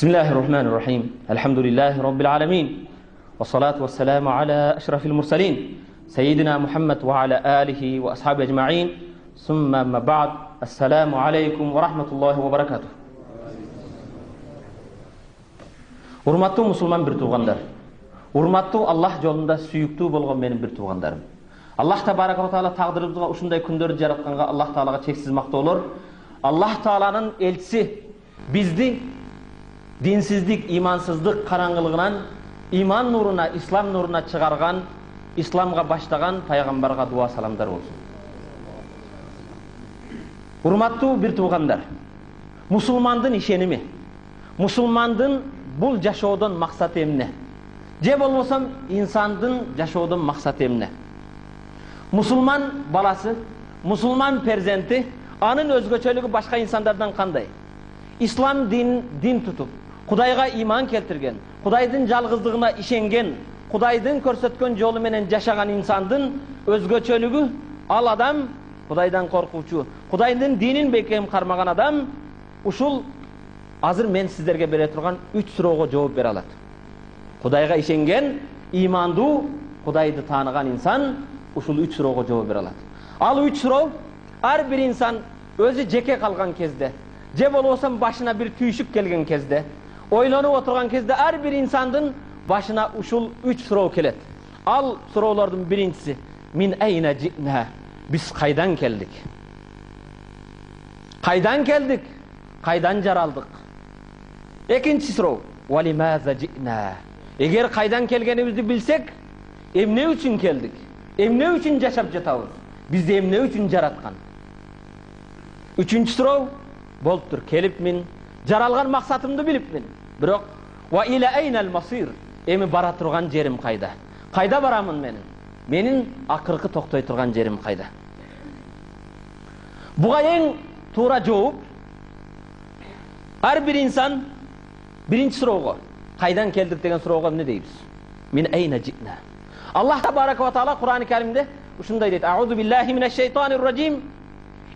بسم الله الرحمن الرحيم الحمد لله رب العالمين والصلاة والسلام على أشرف المرسلين سيدنا محمد وعلى آله وأصحابه أجمعين ثم ما بعد السلام عليكم ورحمة الله وبركاته. Урматтуу мусулман бир туугандар, урматтуу Аллах жолунда сүйүктүү болгон менин бир туугандарым. Аллах табарaka ва таала тагдырыбызга ушундай күндөрдү жаратканга Аллах таалага чексиз мактоолор. Аллах тааланын элчиси бизди dinsizlik, imansızlık karanlığından iman nuruna, İslam nuruna çıkargan, İslam'a başlagan Peygamber'e dua salamlar olsun. Hurmatlı bir tuğanlar, Musulmandın işenimi, Musulmandın bul yaşoodun maksat emne. Je bolmosam insandın yaşoodun maksat emne. Musulman balası, Musulman perzenti, anın özgöçölüğü başka insanlardan kanday. İslam din tutup, Kudayga iman keltirgen, Kudaydın жалгыздыгына işengen, Kudaydın көрсөткөн жолу менен жашаган insandın özgöçölüğü al adam, Kudaydan korkuçu, Kudaydın dinin bekem karmagan adam, uşul azır men sizlerge bere turgan 3 суроого жооп бере алат. Kudayga işengen, imandуу, Kudaydı tanıgan insan uşul 3 суроого жооп бере алат. Ал 3 суроо ар bir insan özü jeke kalgan kezde, je bolbosam başına bir tüyüşük kelgen kezde, oylanıp oturgan kezde her bir insandın başına uşul 3 suroo kelet. Al suroolordun birincisi min eyne ci'na, biz kaydan keldik? Kaydan keldik? Kaydan jaraldık? Ekinci suroo ve limaza ci'na, eğer kaydan kelgenimizi bilsek emne üçün keldik? Emne üçün yaşap jatabız? Bizi emne üçün jaratkan? Üçüncü suroo boluptur, kelipmin, jaralgan maksatımdı bilipmin. Biroq wa ila aynal masir, emi bara turgan jerim kayda? Kayda baramın menin? Menin akırkı toktoy turgan jerim kayda? Buga en tuura жооп har bir insan birinci suroogo, kaydan keldik degen suroogo ne deybiz? Min ayna ci'na. Allah tabaraka ve taala Kur'an-ı Kerim'de uşunday deydi. A'udhu billahi mineşşeytanirracim.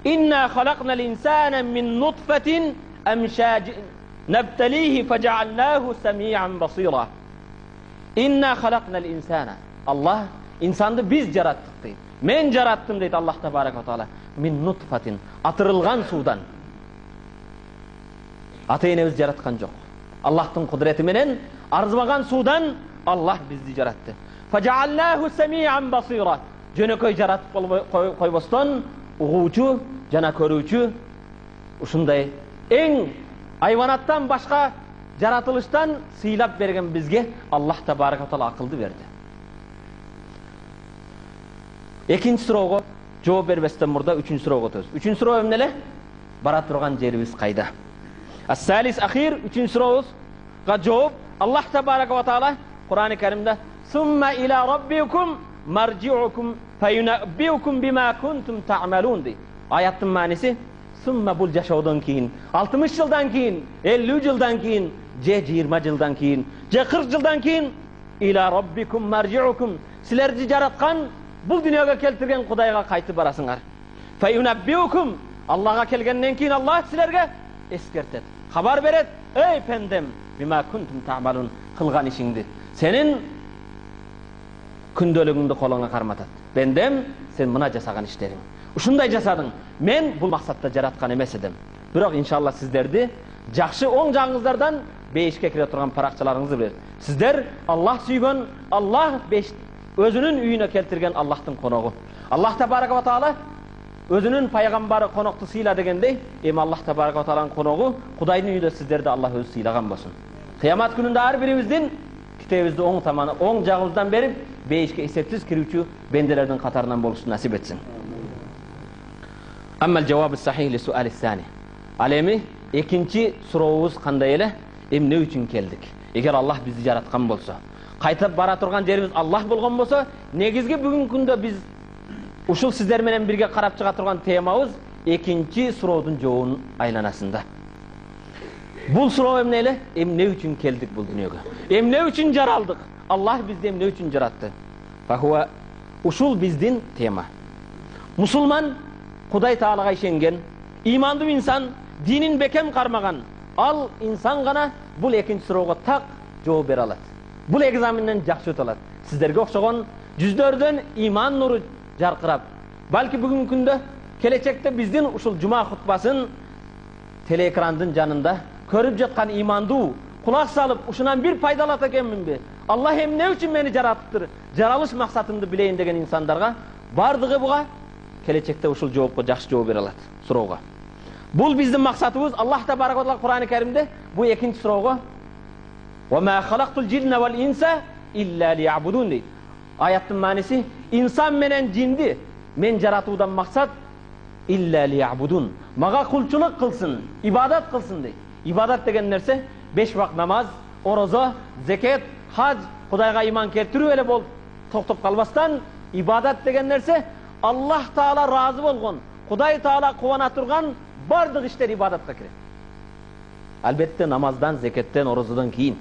İnna halaknal insana min nutfetin emşacin nebtelihi fecealnahu semi'an basira. İnna halaknal insana. Allah insandı biz jarattık deydi. Men jarattım deydi Allah tabaraka ve taala. Min nutfetin, atırılgan sudan. Ata-enemiz jaratkan jok. Allah'tın kudreti menen arzmagan sudan Allah bizi jarattı. Fecealnahu semi'an basira. Jönököy jaratıp koyboston uğuçu, jana körүүчү, ушундай эң айванаттан башка жаратылыштан сыйлап берген бизге Аллах табарaka ва таала акылды берди. Экинчи суроого жооп бербестен мурда үчүнчү суроого өтөбүз. Үчүнчү суроо эмнеле? Бара турган жерибиз кайда? Ас-салис ахир, үчүнчү сурообузга жооп Аллах табарaka ва таала Кур'ан-ы Kerim'de "Summa ila rabbikum marji'ukum feyunabbiukum bima kuntum ta'malun" deydi. Ayatın manisi summa bul yaşoodon keyin 60 yıldan keyin, 50 yıldan keyin, 20 yıldan keyin, 40 yıldan keyin ila rabbikum marji'ukum, sizlerdi jaratkan bul dünyaga keltirgen Kudayga kaytıp barasыңар. Feyunabbiukum, Allah'a kelgenden keyin Allah sizlerge eskertet, haber beret. Ey pendem, bima kuntum ta'malun, kılgan işingdi. Senin kündölüğündü koluna karmatat. Bendem sen mına jasagan işlerin. Uşunday jasadың. Men bu maksatda jaratkan emes edim. Biroq inşallah sizlerdi жақсы оң жағыңыздардан бейишке кире турган паракчаларыңызды берет. Sizler Allah sүйгөн, Allah özünün үйүнө келтирген Аллахтын коногу. Allah табарaka ва таала өзүнүн пайгамбары конокту сыйла дегендей, эми Allah табарaka ва тааланын коногу Кудайдын үйүндө сиздерди Allah өзү сыйлаган болсун. Кыямат күнүндө ар бирибиздин китебибизди оң таманы, оң жагыбыздан берип, бейишке эсептиз кирүүчү бенделердин катарынан болушун насип этсин. Amma el-cevabı sahih li su'al es-sani. Alemi ikinci suroobuz kандай эле? Emne üçün keldik? Eğer Allah bizi jaratkan bolsa, kaytap bara turgan jerimiz Allah bolgon bolsa, negizgi бүгүнкү күндө biz ушул сиздер менен бирге карап чыга турган темабыз экинчи суроодун жообунун айланасында. Бул суроо эмне эле? Эмне үчүн келдик бул дүйнөгө? Эмне үчүн жаралдык? Allah bizди эмне үчүн жаратты? Фахуа, ушул биздин тема. Мусулман Kuday Taala'ga işengen, imandуу insan, dinin bekem karmagan, al insan gana бул экинчи суроого так жооп бере алат. Бул экзаменден жакшы өтө алат. Сиздерге окшогон жүздөрдөн иман нуру жаркырап, балки бүгүнкү күндө келечекте биздин ушул жума хутбасын телеэкрандын жанында көрүп жаткан имандуу кулак салып, ушунан бир пайдалат экенминби? Аллах эмне үчүн мени жараттыр? Жаралыш максатымды билейин деген инсандарга бардыгы буга келечекте ушул жоопко жакшы жооп бере алат суроого. Бул биздин максатыбыз. Аллах табарак ва таала Кур'ан-ы Каримде бу экинчи суроого "Ва ма халактул джинна вал инса илля лиябудун" дейт. Аяттын мааниси инсан менен жинди мен жаратуудан максат илля лиябудун. Мага кулчулук кылсын, ибадат кылсын дейт. Ибадат деген нерсе 5 вакыт намаз, орозо, зекет, хаж, Кудайга иман келтирүү эле болуп токтоп калбастан, ибадат деген нерсе Аллах Таала разы болгон, Кудай Таала кубана турган бардык иштер ибадатка кирет. Албетте намаздан, зекеттен, орозодон кийин.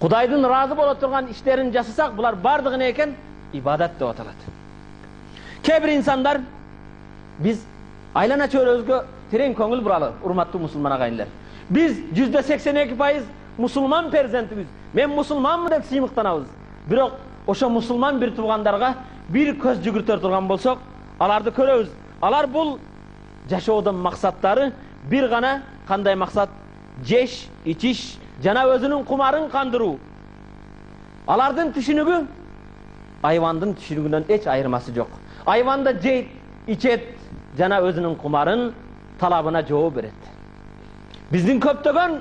Кудайдын разы боло турган иштерин жасасак, булар бардыгы не экен? Ибадат деп аталат. Кээ бир инсандар биз айлана чөйрөбүзгө терең көңүл буралы, урматтуу мусулман агайындар. Биз 82% мусулман перзентибиз. Мен мусулманмын деп сыймыктанабыз. Бирок ошо мусулман бир туугандарга бир көз жүгүртөр турган болсок, аларды көрөбүз. Алар бул жашоодон максаттары бир гана кандай максат? Жеш, ичиш жана өзүнүн кумарын кандыруу. Алардын түшүнүгү айвандын түшүнүгүнөн эч айырмасы жок. Айванда жейт, ичет жана өзүнүн кумарын талабына жооп берет. Биздин көптөгөн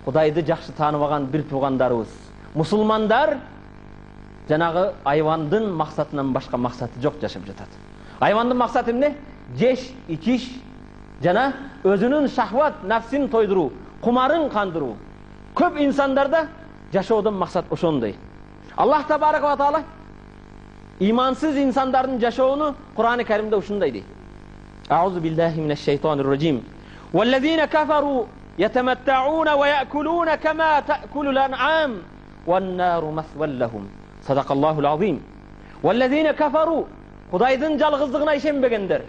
Кудайды жакшы тааныбаган бир туугандарыбыз, мусулмандар жанагы айвандын максатынан башка максаты жок жашап жатат. Айвандын максаты эмне? Жеш, ичиш жана өзүнүн шахват, нафсин тойдуруу, кумарын кандыруу. Көп инсандарда жашоодон максат ошондой. Аллах табарак ва таала имансыз инсандардын жашоону Кур'ан-ы Каримде ушундай дейт. Аузу биллахи минаш шайтанир раджим. Валлазина кафару ятаматтауна ва яакулуна кама таакулул ан'ам ван нару масвал лахум. Садакаллахул азим. Валлазина кафару Кудайдын жалгыздыгына ишенбегендер.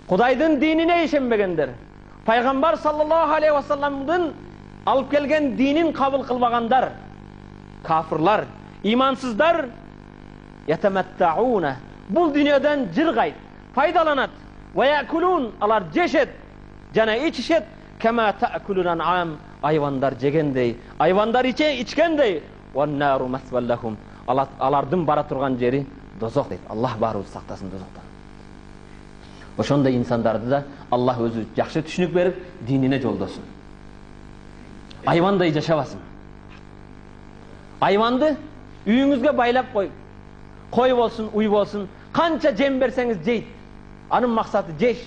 Кудайдын динине ишенбегендер. Пайгамбар саллаллаху алейхи ва салламдын алып келген динин кабыл кылбагандар, кафырлар, имансыздар ятаматтауна бул дүйнөдөн жыргайт, пайдаланат. Ва яакулун алар жешет жана ичишет кама таакулун ан'ам айвандар жегендей, айвандар ичкендей. Ван нару масвал лахум алардын бара турган жери дозок дейт. Аллах баарыбызды сактасын дозоктон. Ошондой инсандарды да Аллах өзү жакшы түшүнүк берип, динине жолдосун. Айвандай жашабасын. Айванды үйүңүзгө байлап кой болсун, уй болсун, канча жем берсеңиз жейт. Анын максаты жеш,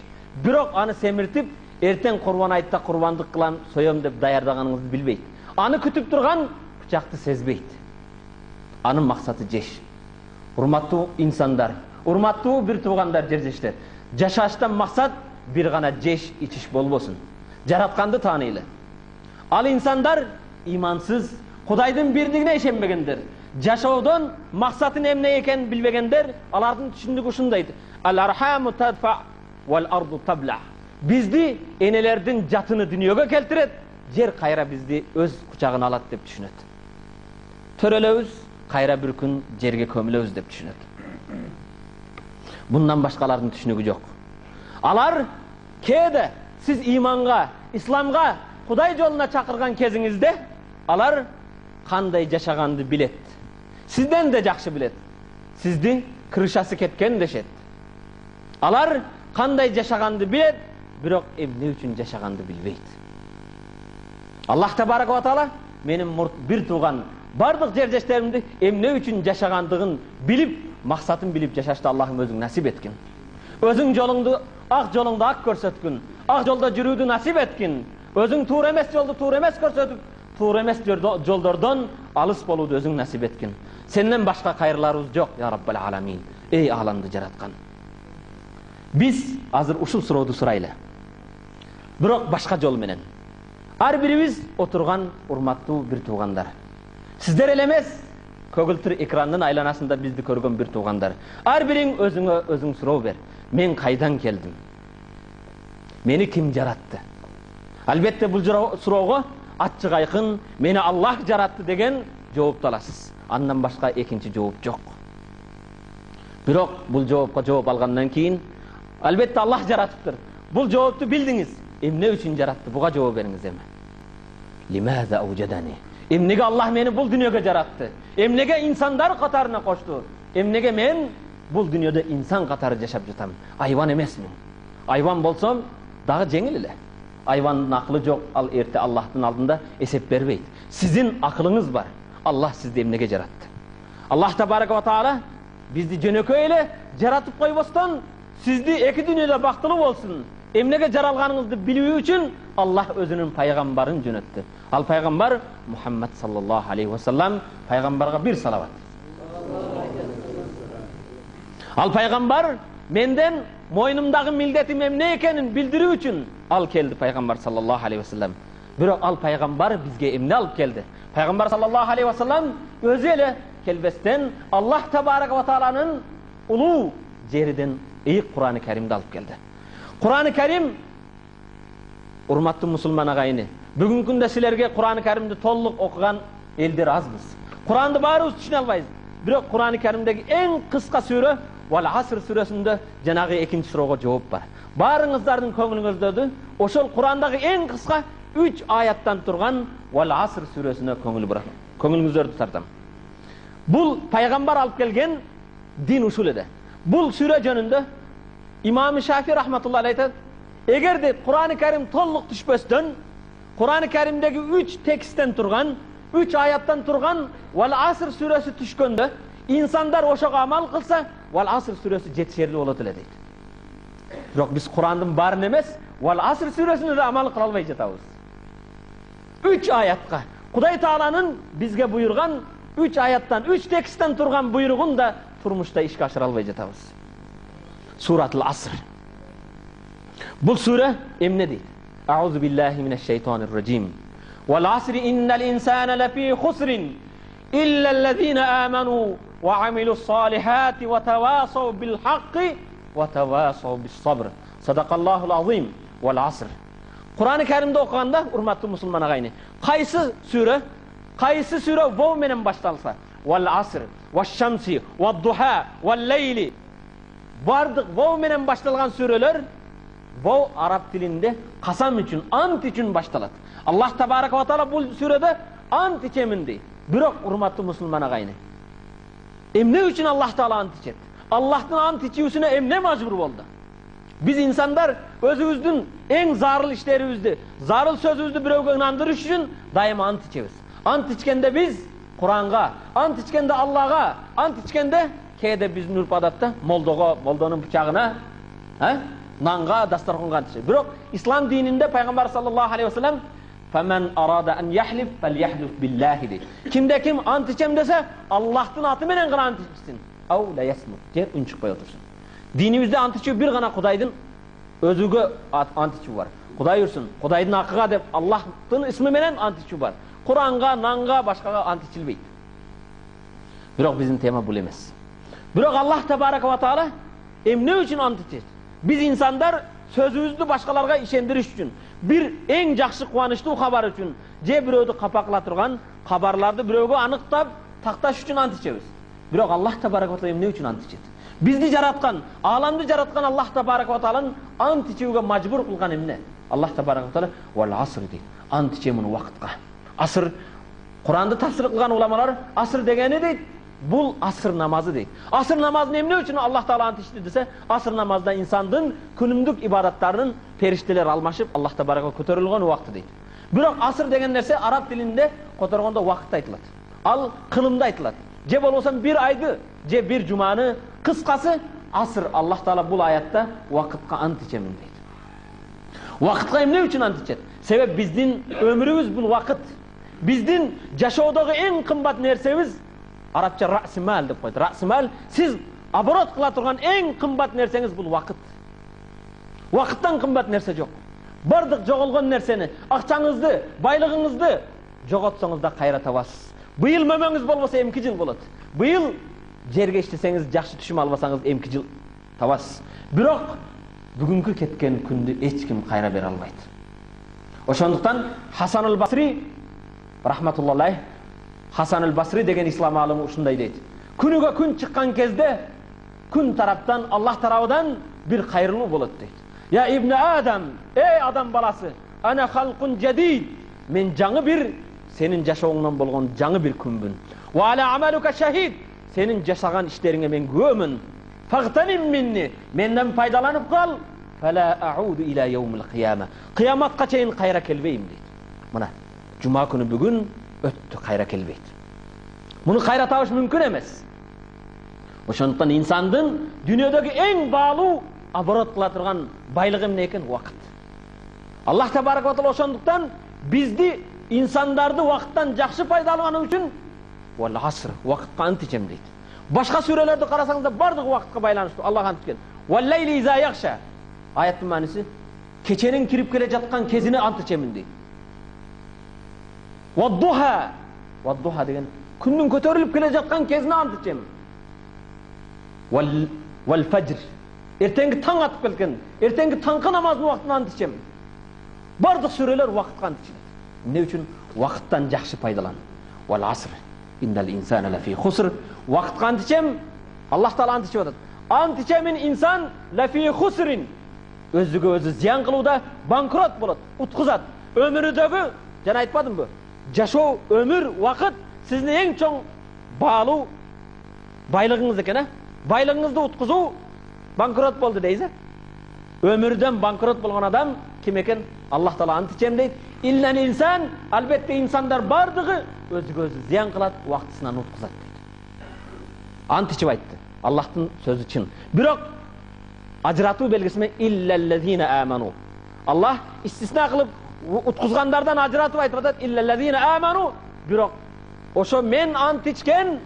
бирок аны семиртип, эртең курбан айтта курбандык кылам, соем деп даярдаганыңызды билбейт. Аны күтүп турган бычакты сезбейт. Анын максаты жеш. Урматтуу инсандар, урматтуу бир туугандар жердештер. Жашаштан максат бир гана жеш, ичиш болбосун. Жаратканды тааныйлы. Ал инсандар имансыз, Кудайдын бирдигине ишенбегендер. Жашоодон максатын эмне экенин билбегендер, алардын түшүндүгү ушундай. Ал-архаму тадфа вал арду табла. Бизди энелердин жатыны дүйнөгө келтирет, жер кайра бизди өз кучагына алат деп түшүнөт. Төрөлөбүз, кайра бир күн жерге көмүлөбүз деп түшүнөт. Bundan başkalarının düşünügü yok. Alar kede siz imanға, İslamға, Kuday yoluna çakırgan kezinizde alar kanday yaşagandı bilet. Sizden de jakşı bilet. Sizdi kırışası ketken deşet. Alar kanday yaşagandı bilet, birok emne üçün yaşagandı bilbeyt. Allah Tebarek ve Teala benim bir tuğan bardıq jerdeşlerimdi emne üçün yaşagandığın bilip, maksatın bilip yaşaştı Allah'ım özün nasip etkin. Özün yolundu, ak yolunda ak körsetkin. Ak yolda yürüdü nasip etkin. Özün tuğra emes yolda tuğra emes körsetkin. Tuğra emes yollardan alыс boludu özün nasip etkin. Senden başka hayırlarımız yok ya Rabbel Alamin. Ey alandı yaratkan. Biz hazır uşul suraudu surayla. Birok başka yol menen. Her birimiz oturgan urmattуу bir tuğandar. Sizler elemez. Kөгілтір ekranın aylanasında bizdi көрген bir tuğandar. Her birin özün surau ver. Men kaydan keldim? Meni kim yarattı? Албетте бул суроого ачык айкын мени Аллах жаратты деген жоопту аласыз. Андан башка экинчи жооп жок. Бирок бул жоопко жооп алгандан кийин албетте Аллах жаратыптыр. Бул жоопту билдиңиз. Эмне үчүн жаратты? Буга жооп бериңиз эми. Лимаза аужадани. Эмнеге Аллах мени бул дүйнөгө жаратты? Эмнеге инсандар катарына кошту? Эмнеге мен бул дүйнөдө инсан катары жашап жатам? Айван эмесмин. Айван болсом дагы жеңил эле. Айвандын акылы жок, ал эрте Аллахтын алдында эсеп бербейт. Сиздин акылыңыз бар. Аллах сизди эмнеге жаратты? Аллах табарaka ва таала бизди жөнөкөй эле жаратып койбостон сизди эки дүйнөдө бактылуу болсун, эмнеге жаралганыңызды билүү үчүн Аллах өзүнүн пайгамбарын жөнөттү. Ал пайгамбар Мухаммад саллаллаху алейхи ва саллам, пайгамбарга бир салават. Ал пайгамбар менден мойнумдагы милдетим эмне экенин билдирүү үчүн ал келди, пайгамбар саллаллаху алейхи ва саллам. Бирок ал пайгамбар бизге эмне алып келди? Пайгамбар саллаллаху алейхи ва саллам өзү эле келбестен Аллах табарaka ва тааланын улуу жериден Кур'ан-ы Керимди алып келди. Кур'ан-ы Керим, урматтуу мусулман агайыны, бүгүнкү күндө силерге Кур'ан-ы Керимди толук окуган элдер азбыз. Кур'анды баарыбыз түшүнө албайбыз. Бирок Кур'ан-ы Керимдеги эң кыска сүрө Вал Аср сүрөсүндө жанагы экинчи суроого жооп бар. Баарыңыздардын көңүлүңүздө ошол Кур'андагы эң кыска 3 аяттан турган Вал Аср сүрөсүнө көңүлүңүздөрдү тартам. Бул пайгамбар алып келген дин ушул эди. Бул сүрө жөнүндө имам Шафи рахматуллахи айтат, эгерде Кур'ан-ы Керим толук түшпөстөн, Кур'ан-ы Керимдеги 3 тексттен турган, 3 аяттан турган Вал Аср сүрөсү түшкөндө, инсандар ошого амал кылса, Вал Аср сүрөсү жетишерлик болот эле дейт. Бирок биз Кур'андын баарын эмес, Вал Аср сүрөсүнө да амал кыла албай жатабыз. 3 аятка Кудай Тааланын бизге буйрган 3 аяттан, 3 тексттен турган буйругун да турмушта ишке ашыра албай жатабыз. Суратул Аср. Бул сүрө эмне дейт? Аузу биллахи минеш шейтанир раджим. Вал асри иннал инсана лафи хусрин илля аллазина аману ва амилус салихати ва тавасау бил хакки ва тавасау бис сабр. Садакаллахул азим. Вал аср. Кур'ан-ы Керимди окуганда, урматтуу мусулман агайыны, кайсы сүрө воу менен башталса, Вал аср, ва шамси, ва духа, ва лейли, бардык воу менен башталган сүрөлөр, воу араб тилинде касам үчүн, ант үчүн башталат. Аллах табарaka ва таала бул сүрөдө ант ичемин дейт. Бирок урматтуу мусулман агайыны, эмне үчүн Аллах таала ант ичет? Аллахтын ант ичүүсүнө эмне мажбур болду? Biz insanlar özümüzdün en zarıl işlerimizi, zarıl sözümüzü biröөгө ынандырыш үчүн daima ant içебиz. Ant içkende biz Kur'an'a, ant içkende Allah'a, ant içkende kede bizim ürpadatta moldonun bıçağına, nanga, dastarxonga ant içебиz. Bирок İslam dininde Peygamber sallallahu aleyhi ve sellem "Femen arada en yahlif felyahlif billahi" deydi. Kimde kim ant içem dese Allah'tın atı menen gana ant içsin. Au la yasmut. Jer ün çıkpay otursun. Dinimizde ant içүү bir gana Kuday'dın özüge ant içүү var. Kuday ursun, Kuday'dın hakkıga dep Allah'tın ismi menen ant içүү var. Kur'an'a, nanga, başkaga ant içilbeyt. Bирок bizim tema bul emes. Bирок Allah tabaraka wa taala emne üçün ant içet? Biz insanlar sözümüzdü başkalarga işendiriş üçün, bir en jakşı kuvanычтуу habar üçün, je birөөdü kapakla turgan habarlardı biröөгө anıktap taktaş üçün ant içебиz. Bирок Allah tabaraka wa taala emne üçün ant içet? Bizdi jaratkan, alamdı jaratkan Allah tabaraka wa taala'nın ant içүүгө majbur kılgan emne? Allah tabaraka wa taala "Wal asr" deydi. Ant içemin wagtga. Asr, Kur'an'da tafsir kılgan ulamalar asr degeni deydi. Bul asr namazı deydi. Asr namazı emne üçün Allah taala ant içti dese, asr namazda insandın günümdük ibadatlarının perişteler almaşıp Allah tabaraka kötörülgөн wagtı deydi. Bирок asr degen nerse Arap dilinde kotorgonda wagtda aytılат. Al kılımda aytılат. Je bolbosam bir aydı, je bir cumanı, kıskası asr. Allah taala bul ayatta vakıtga ant içemin deydi. Vakıtga emne üçün ant içet? Sebep bizdin ömrümüz bul vakıt. Bizdin jaşoodogı en kımbat nersemiz Arapça ra'simal dep koydu. Ra'simal siz aborot kıla turgan en kımbat nerseniz bul vakıt. Vakıttan kımbat nerse jok. Bardık jogolgon nerseni, akçаңызды, байлыгыңызды jogotsoңuz da kayra tabasız. Bıyıl mömöңүz bolbosa emki yıl bolot. Bıyıl жерге иштесеңиz, жакшы түшүм албасаңыз эмки жыл табасыз. Бирок бүгүнкү кеткен күндү эч ким кайра бере албайт. Ошондуктан Хасан Басри рахматуллахи Хасан Басри деген ислам алымы ушундай дейт. Күнүгө күн чыккан кезде күн тараптан Аллах тарабынан бир кайрылуу болот дейт. Я ибн Адам, эй адам баласы, ана халкун жадид. Мен жаңы бир сенин жашооңдон болгон жаңы бир күнбүн. Ва ала амалука шахид. Сенин жашаган иштериңе мен күбөмүн. Фагтаним минни. Менден пайдаланып кал. Фала ауду ила яумил кыяма. Кыяматка чейин кайра келбейм дейт. Мына жума күнү бүгүн өттү, кайра келбейт. Муну кайра табыш мүмкүн эмес. Ошондуктан инсандын дүйнөдөгү эң баалуу оборот кыла турган байлыгы эмне экен? Убакыт. Аллах табарак ва таала ошондуктан бизди инсандарды убакыттан жакшы пайдалану үчүн вал аср, убакытка ант ичем дейт. Башка сүрөлөрдү карасаңыздар бардыгы убакытка байланыштуу. Аллах анткен. Вал лайли иза яхша. Аяттын мааниси кеченин кирип келе жаткан кезине ант ичемин дейт. Ваддуха. Ваддуха деген күндүн көтөрүлүп келе жаткан кезине ант ичем. Вал фажр. Эртеңги таң атып келген, эртеңги таңкы намазынын убактына ант ичем. Бардык сүрөлөр убакытка ант ичет. Эмне үчүн? Убакыттан жакшы пайдалан. Вал аср. Иннал инсана лафи хуср. Убакытка ант ичем. Аллах таала ант ичип атат. Ант ичемин инсан лафи хусрин. Өзүгө өзү зыян кылууда банкрот болот, уткузат. Өмүрүдөгү, жана айтпадымбы? Жашоо, өмүр, убакыт сиздин эң чоң баалуу байлыгыңыз экен, Байлыгыңызды уткузуу банкрот болду дейсиз. Өмүрдөн банкрот болгон адам ким экен? Аллах таала ант ичем дейт. Иллан инсан, албетте инсандар бардыгы өзүгө өзү зыян кылат, убактысынан уткузат дейт. Ант ичип айтты. Аллахтын сөзү чын. Бирок ажыратуу белгиси менен иллаллазина аману. Аллах истисна кылып уткузгандардан ажыратып айтып атат. Иллаллазина аману. Бирок ошо мен ант ичкен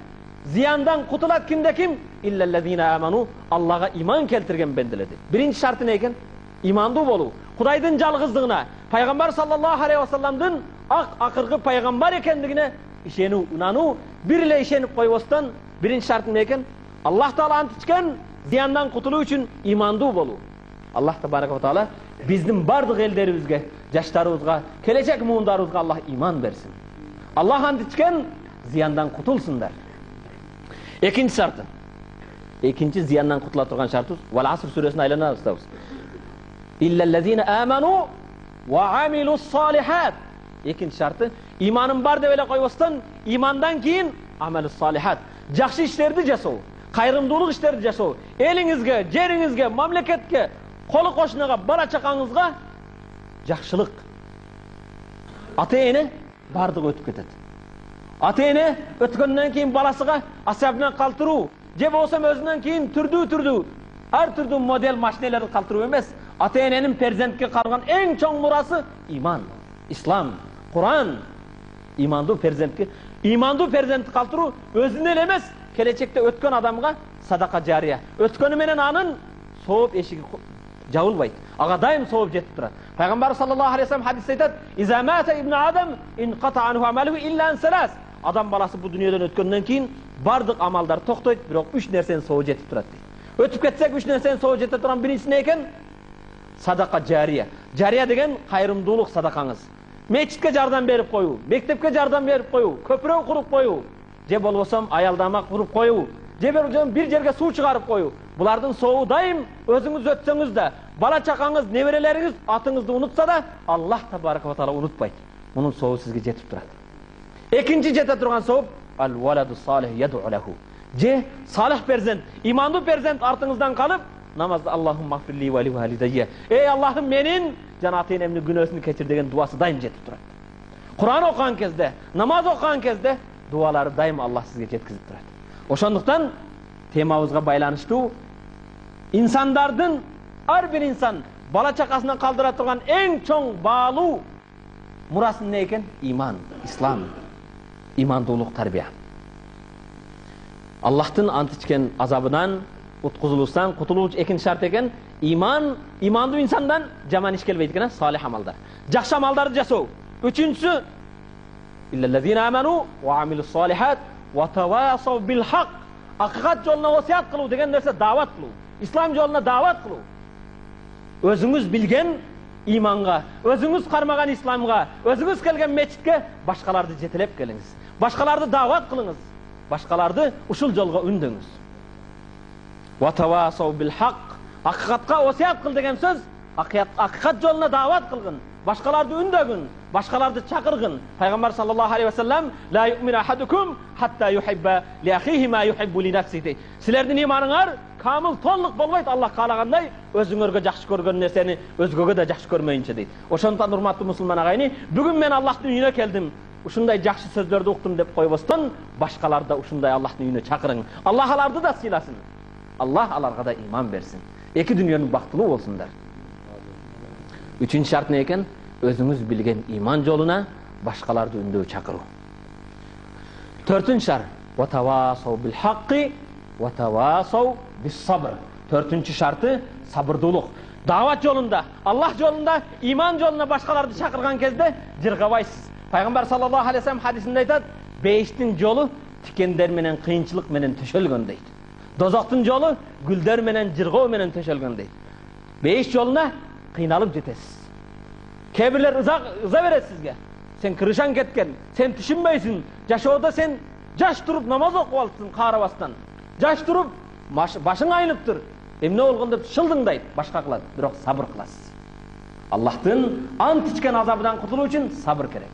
зыяндан кутулат кимде ким? Иллаллазина аману. Аллага иман келтирген бенделер дейт. Биринчи шарты не экен? Имандуу болуу. Кудайдын жалгыздыгына, пайгамбар саллаллаху алейхи ва салламдын акыркы пайгамбар экендигине ишенүү, унануу, бир эле ишенип койбостон биринчи шарты не экен? Аллах таала ант ичкен зыяндан кутулуу үчүн имандуу болуу. Аллах табарак ва таала биздин бардык элдерибизге, жаштарыбызга, келечек муундарыбызга Аллах иман берсин. Аллах ант ичкен зыяндан кутулсундар. Экинчи шарты. Экинчи зыяндан кутула турган шартыбыз Вал аср сүрөсүнө айлана баштабыз. Иллаллазина аману ва амилус салихат. Экинчи шарты иманын бар деп эле койбостон, имандан кийин амалус салихат. Жакшы иштерди жасоо, кайрымдуулук иштерди жасоо, элиңизге, жериңизге, мамлекетке, колу кошунага, бала чакаңызга жакшылык. Ата-эне бардыгы өтүп кетет. Ата-эне өткөндөн кийин баласыга асабынан калтыруу, же болсо өзүнөн кийин түрдүү ар түрдүү модель машиналарды калтыруу эмес. Ата-эненин перзентке калган эң чоң мурасы иман, ислам, Куран. Имандуу перзентке, имандуу перзентти калтыруу өзүнө эле эмес, келечекте өткөн адамга садака жария. Өткөнү менен анын сооп эшиги жабылбайт. Ага дайым сооп жетип турат. Пайгамбар саллаллаху алейхи ва саллям хадисте айтат: "Иза мата ибн Адам инқата анху амалуху илля ан салас." Адам баласы бу дүйнөдөн өткөндөн кийин бардык амалдар токтойт, бирок 3 нерсени соо жетип турат дейт. Өтүп кетсек 3 нерсени соо жете турган биринчиси не экен? Садака жария. Жария деген кайрымдуулук садакаңыз. Мечитке жардам берип коюу, мектепке жардам берип коюу, көпүрө куруп коюу, же болбосом аялдама куруп коюу, же бир жерге суу чыгарып коюу. Булардын соогу дайым өзүңүз өтсөңүз да, бала чакаңыз, неберелериңиз атыңызды унутса да, Аллах табарак ва таала унутпайт. Мунун соогу сизге жетип турат. Экинчи жете турган сооп ал-валаду салих яду лаху. Же салих перзент, имандуу перзент артыңыздан калып, намазда Аллахумма гфирли ва ли валидайя. Эй Аллахым менин жана ата-энемдин күнөөсүн кечир деген дуасы дайым жетип турат. Куран окуган кезде, намаз окуган кезде дуалары дайым Аллах сизге жеткизип турат. Ошондуктан темабызга байланыштуу инсандардын ар бир инсан бала чакасынан калдыра турган эң чоң баалуу мурасы эмне экен? Иман, ислам, имандуулук, тарбия. Аллахтын ант ичкен азабынан уткузулуштан кутулуу экинчи шарт экен. Иман, имандуу инсандан жаман иш келбейт экен, салих амалдар. Жакшы амалдарды жасоо. Үчүнчүсү иллаллазина аману ва амилус салихат ва тавасау бил хак. Акыйкат жолуна осуят кылуу деген нерсе дават кылуу. Ислам жолуна дават кылуу. Өзүңүз билген иманға, өзіңіз қармаған исламға, өзіңіз келген мечітке башқаларды жетелеп келіңіз. Башқаларды дават қылыңыз. Башқаларды ушул жолға үндеңіз. Ватавасау бил хақ. Ақиқатқа осият қыл деген сөз, ақиқат жолына дават қылғын. Башқаларды үндөгін, башқаларды чақырғын. Пайғамбар саллаллаху алейхи ва саллям: "Ла юъмину ахадукум хатта юхибба ли ахихи ма юхиббу ли нафсихи." Силердин иманыңар камыл толық болбойт, Аллах каалагандай өзүңөргө жакшы көргөн нерсени өзгөгө да жакшы көрмөйүнчө дейт. Ошондуктан урматтуу мусулман агайны, бүгүн мен Аллахтын үйүнө келдим. Ушундай жакшы сөздөрдү уктум деп койбостон, башкаларды да ушундай Аллахтын үйүнө чакырың. Аллах аларды да сыйласын. Аллах аларга да иман берсин. Эки дүниөнүн бактылуу болсундар. Үчүнчү шарт не экен? Өзүңүз билген иман жолуна башкаларды үндөө чакыруу. Төртүнчү шарт: ватавасау бил хаққи ватавасау бис сабр. Төртүнчү шарты сабырдуулук. Дават жолунда, Аллах жолунда, иман жолуна башкаларды чакырган кезде жыргабайсыз. Пайгамбар саллаллаху алейхи ва саллям хадисинде айтат: "Бейиштин жолу тикендер менен, кыйынчылык менен төшөлгөн" дейт. Дозоктун жолу гүлдөр менен, жыргоо менен төшөлгөн дейт. Бейиш жолуна кыйналып жетесиз. Кебирлер ыза берет сизге. Сен кырышан кеткен, сен түшүнбөйсүн. Жашоодо сен жаш туруп намаз окуп алыпсың карабастан. Жаш туруп башың айнып тур. Эмне болгон деп шылдыңдайт, башка кылат, бирок сабыр кыласыз. Аллахтын ант ичкен азабынан кутулуу үчүн сабыр керек.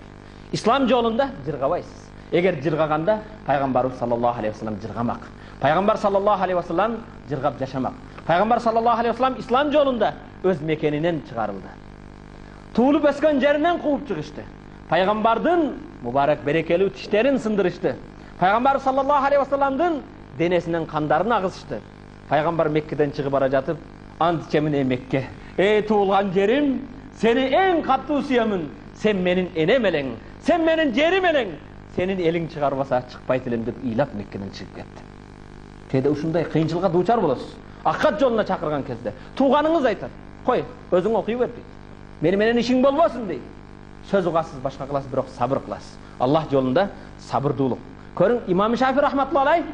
Ислам жолунда жыргабайсыз. Эгер жыргаганда Пайгамбарыбыз саллаллаху алейхи ва саллям жыргамак. Пайгамбар саллаллаху алейхи ва саллям жыргап жашамак. Пайгамбар саллаллаху алейхи ва саллям ислам жолунда өз мекенинен чыгарылды. Туулуп өскөн жеринен кууп чыгышты. Пайгамбардын мубарак берекелүү тиштерин сындырышты. Пайгамбар саллаллаху алейхи ва салламдын денесинен кандарын агызышты. Пайгамбар Меккеден чыгып бара жатып: "Ант ичемин ey Мекке, ey туулган жерим, сени эң каттуу сүйөмүн. Сен менин энем элең, сен менин жерим элең. Сенин элиң чыгарбаса чыкпайт элем" деп ыйлап Меккеден чыгып кетти. Кээде ушундай кыйынчылыкка дуучар болосуз. Акыйкат жолуна чакырган кезде тууганыңыз айтат: "Кой, өзүң окуй бер" дейт. "Мени менен ишиң болбосун" дейт. Сөз угасыз, башка кыласыз, бирок сабыр кыласыз. Аллах жолунда сабырдуулук. Көрүң, Имам Шафи рахматуллаху алейх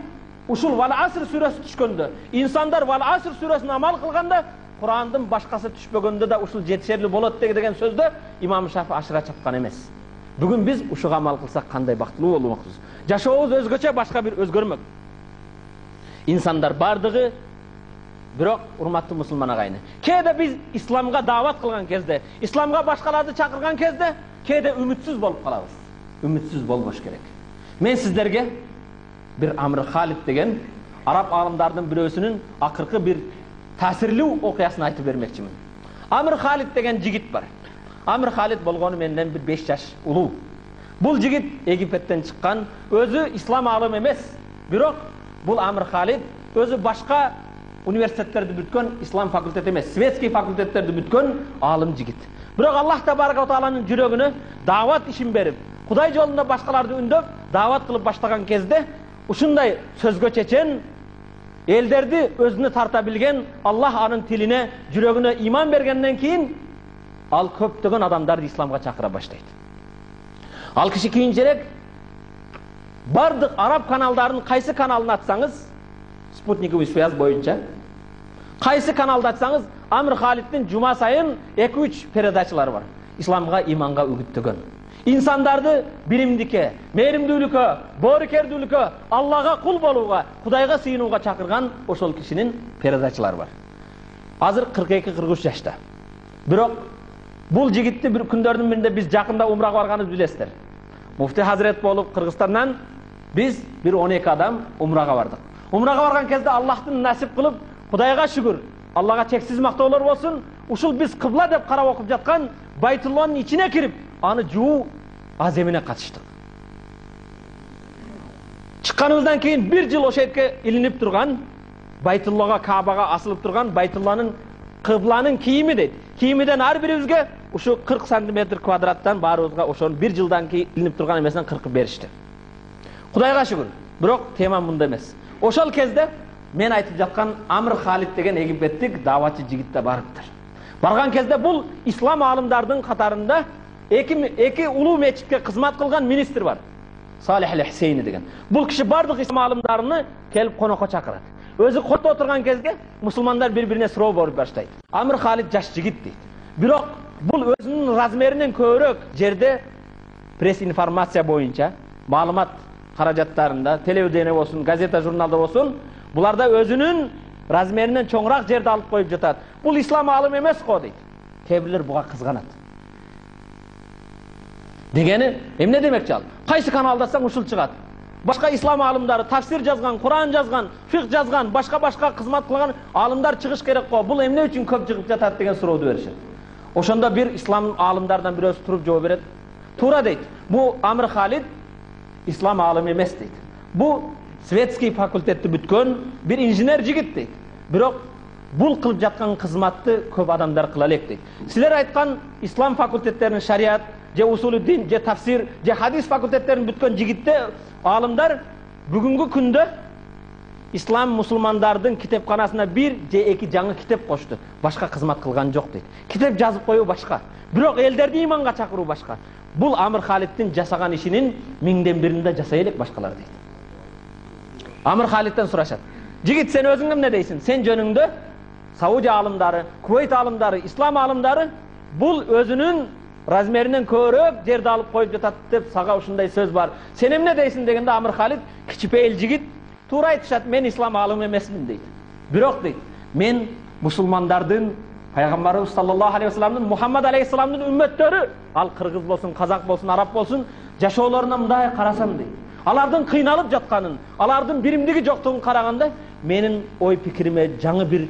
ушул Вал Аср сүрөсү түшкөндө, инсандар Вал Аср сүрөсүн амал кылганда, Курандын башкасы түшпөгөндө да ушул жетишерлүү болот деген сөздө Имам Шафи ашыра чапкан эмес. Бүгүн биз ушуга амал кылсак кандай бактылуу болмокпуз. Жашообуз өзгөчө, башка бир өзгөрмөк. İnsanlar bardығы, бирок урматтуу мусулман агайны, кээде биз исламга дават кылган кезде, исламга башкаларды чакырган кезде, кээде үмүтсүз болуп калабыз. Үмүтсүз болбош керек. Мен сиздерге bir Amr Khalid деген араб алымдардын бирөөсүнүн акыркы bir таасирлүү окуясын айтып бермекчимин. Amr Khalid деген жигит бар. Amr Khalid болгону менден bir 5 жаш улуу. Бул жигит Египеттен чыккан, өзү ислам алым эмес, бирок бул Amr Khalid өзү башка университеттерди бүткөн, ислам факультети эмес, светский факультеттерди бүткөн алым жигит. Бирок Аллах табарак ва тааланын жүрөгүнө дават ишин берип, Кудай жолунда башкаларды үндөп, дават кылып баштаган кезде ушундай сөзгө чечен, элдерди өзүнө тарта билген, Аллах анын тилине, жүрөгүнө иман бергенден кийин ал көптөгөн адамдарды исламга чакыра баштайт. Ал киши кийинчерээк бардык араб каналдарын кайсы каналын ачсаңыз, спутниковый связь боюнча, кайсы каналды ачсаңыз, Amr Khalid'in жума сайын 2-3 передачалары бар. Исламга, иманга үгүттөгөн. İnsandardı birimdike, mehrimdүүлүккө, боорукердүүлүккө, Аллага кул болууга, Кудайга сыйынууга чакырган ошол кишинин передачалары бар. Азыр 42-43 жашта. Бирок бул жигитти бир күндөрдүн биринде биз жакында умрага барганыбызды билесиздер. Муфти Hazret болуп Кыргызстандан биз bir 12 адам умрага бардык. Умрага барган кезде Аллахтын насип кылып, Кудайга шүгүр, Аллага чексиз мактоолор болсун, ушул биз кыбла деп карап окуп жаткан Байтулланын ичине кирип, аны жуу аземине катыштык. Чыкканыбыздан кийин 1 жыл ошо жерге илинип турган, Байтуллага, Каабага асылып турган Байтулланын кыбланын кийими дейт. Кийимиден ар бирибизге ушу 40 сантиметр квадраттан баарыбызга ошонун 1 жылдан кийин илинип турган эмесинен 40 беришти. Кудайга шүгүр. Бирок тема мында эмес. Ошол кезде мен айтып жаткан Amr Khalid деген египеттик даватчы жигитте барыптыр. Барган кезде бул ислам алымдардын катарында эки улуу мечитке кызмат кылган министр бар. Салих аль-Хусейни деген. Бул киши бардык ислам алымдарыны келип конокко чакырат. Өзү котто отурган кезде мусулмандар бири-бирине суроо берип баштайт. Amr Khalid жаш жигит дейт. Бирок Бул өзүнүн размеринен көбүрөөк жерде пресс информация боюнча маалымат каражаттарында, телевидение болсун, газета, журналда болсун, буларда өзүнүн размеринен чоңураак жерди алып коюп жатат. Бул ислам алымы эмес го дейт. Кээ бирлер буга кызганат. Дегени эмне демекчи ал? Кайсы каналдасаң ушул чыгат. Башка ислам алымдары тафсир жазган, Куран жазган, фикх жазган, башка кызмат кылган алымдар чыгыш керек го. Бул эмне үчүн көп чыгып жатат деген сурооду беришет. Ошондо бир ислам алымдардан бирөөсү туруп жооп берет. Туура дейт. Бу Амир Халид ислам алымы эмес дейт. Бу светский факультетти бүткөн бир инженер жигит дейт. Бирок бул кылып жаткан кызматты көп адамдар кыла элек дейт. Силер айткан ислам факультеттеринин шариат, же усулуддин, же тафсир, же хадис факультеттерин бүткөн жигитте алымдар бүгүнкү күндө ислам мусулмандардын китепканасына бир же эки жаңы китеп кошту. Башка кызмат кылган жок дейт. Китеп жазып коюу башка. Бирок элдерди иманга чакыруу башка. Бул Амир Халидтин жасаган ишинин миңден биринде жасай элек башкалар дейт. Амир Халидтен сурашат. Жигит, сен өзүң эмне дейсиң? Сен жөнүңдө Саудия алымдары, Кувейт алымдары, ислам алымдары бул өзүнүн размеринен көбүрөөк жерди алып коюп жатат деп сага ушундай сөз бар. Сен эмне дейсиң дегенде Амир Халид кичипейил жигит туура айтышат, мен ислам алымы эмесмин дейт. Бирок дейт, мен мусулмандардын пайгамбарыбыз саллаллаху алейхи вассаламдын, Мухаммад алейхиссаламдын үммөттөрү, ал кыргыз болсун, казак болсун, араб болсун, жашоолоруна мындай карасам дейт. Алардын кыйналып жатканын, алардын биримдиги жоктугун караганда, менин ой пикириме жаңы бир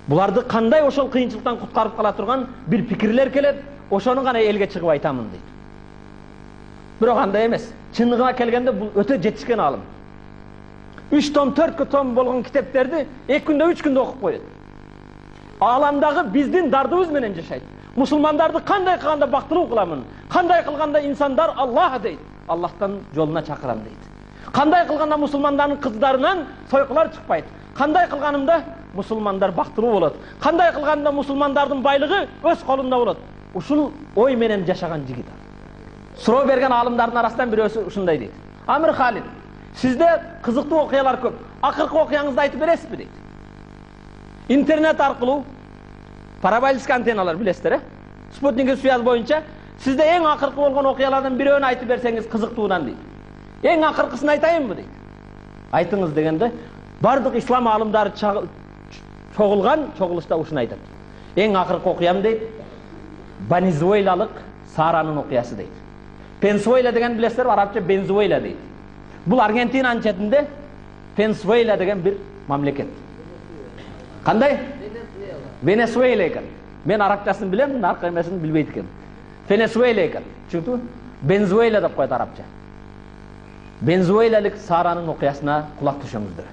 буларды кандай ошол кыйынчылыктан куткарып кала турган бир пикирлер келет, ошону гана элге чыгып айтамын дейт. Бирок андай эмес. Чындыгына келгенде бул өтө жетишкен алым. 3 том, 4 том болгон китептерди 2 күндө, 3 күндө окуп коет. Ааламдагы биздин дардыбыз менен жашайт. Мусулмандарды кандай кылганда бактылуу кыламын, кандай кылганда инсандар Аллах дейт, Аллахтан жолуна чакырам дейт. Кандай кылганда мусулмандардын кыздарынан сойкулар чыкпайт. Кандай кылганымда мусулмандар бактылуу болот. Кандай кылганда мусулмандардын байлыгы өз колунда болот. Ушул ой менен жашаган жигит. Суроо берген алымдардын арасынан бирөөсү ушундай дейт. Амир Халид, сизде кызыктуу окуялар көп. Акыркы окуяңызды айтып бересизби дейт. Интернет аркылуу параболический антенналар билесиздер, спутниктик связь боюнча сизде эң акыркы болгон окуялардан бирөөнү айтып берсеңиз кызыктуудан дейт. Эң акыркысын айтайынбы дейт. Айтыңыз дегенде бардык ислам алымдары чогулган чогулушта ушуну айтат. Эң акыркы окуям дейт, Венесуэлалык Саранын окуясы дейт. Пенсуэла деген билесиздер, арабча Бензуэла дейт. Бул Аргентинанын четинде Пенсуэла деген бир мамлекет. Кандай? Венесуэла экен. Мен арабчасын билем, аркы эмесин билбейт экен. Венесуэла экен. Түшүндүңбү? Бензуэла деп коет арабча. Венесуэлалык Саранын окуясына кулак түшөңүздөр.